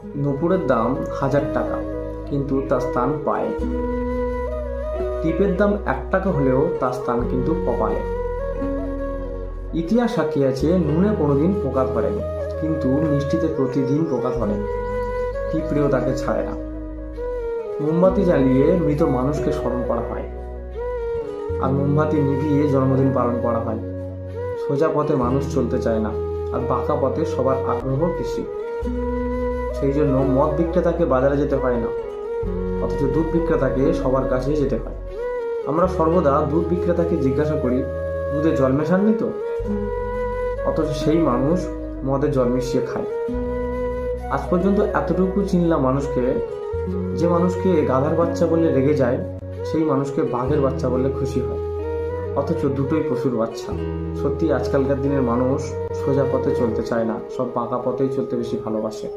নূপুরের দাম 1000 টাকা, কিন্তু তার স্থান পায়ে। টিপের দাম 1 টাকা হলেও তার স্থান কিন্তু কপালে। ইতিহাস সাক্ষী আছে, নুনে কোনোদিন পোকা ধরেনি, কিন্তু মিষ্টিতে প্রতিদিন পোকা ধরে। পিঁপড়েও তাকে ছাড়ে না। মোমবাতি জ্বালিয়ে মৃত মানুষকে স্মরণ করা হয়, আর মোমবাতি নিভিয়ে জন্মদিন পালন করা হয়। সোজা পথে মানুষ চলতে চায় না, আর বাঁকা পথে সবার আগ্রহ বেশি। সেই জন্য মদ বিক্রেতাকে বাজারে যেতে হয় না, অথচ দুধ বিক্রেতাকে সবার কাছেই যেতে হয়। আমরা সর্বদা দুধ বিক্রেতাকে জিজ্ঞাসা করি, দুধে জল মেশাননি তো? অথচ সেই মানুষ মদে জল মিশিয়ে খায়। আজ পর্যন্ত এতটুকু চিনলাম মানুষকে, যে মানুষকে গাধার বাচ্চা বললে রেগে যায়, সেই মানুষকে বাঘের বাচ্চা বললে খুশি হয়। অথচ দুটোই পশুর বাচ্চা। সত্যি আজকালকার দিনের মানুষ সোজা পথে চলতে চায় না, সব বাঁকা পথেই চলতে বেশি ভালোবাসে।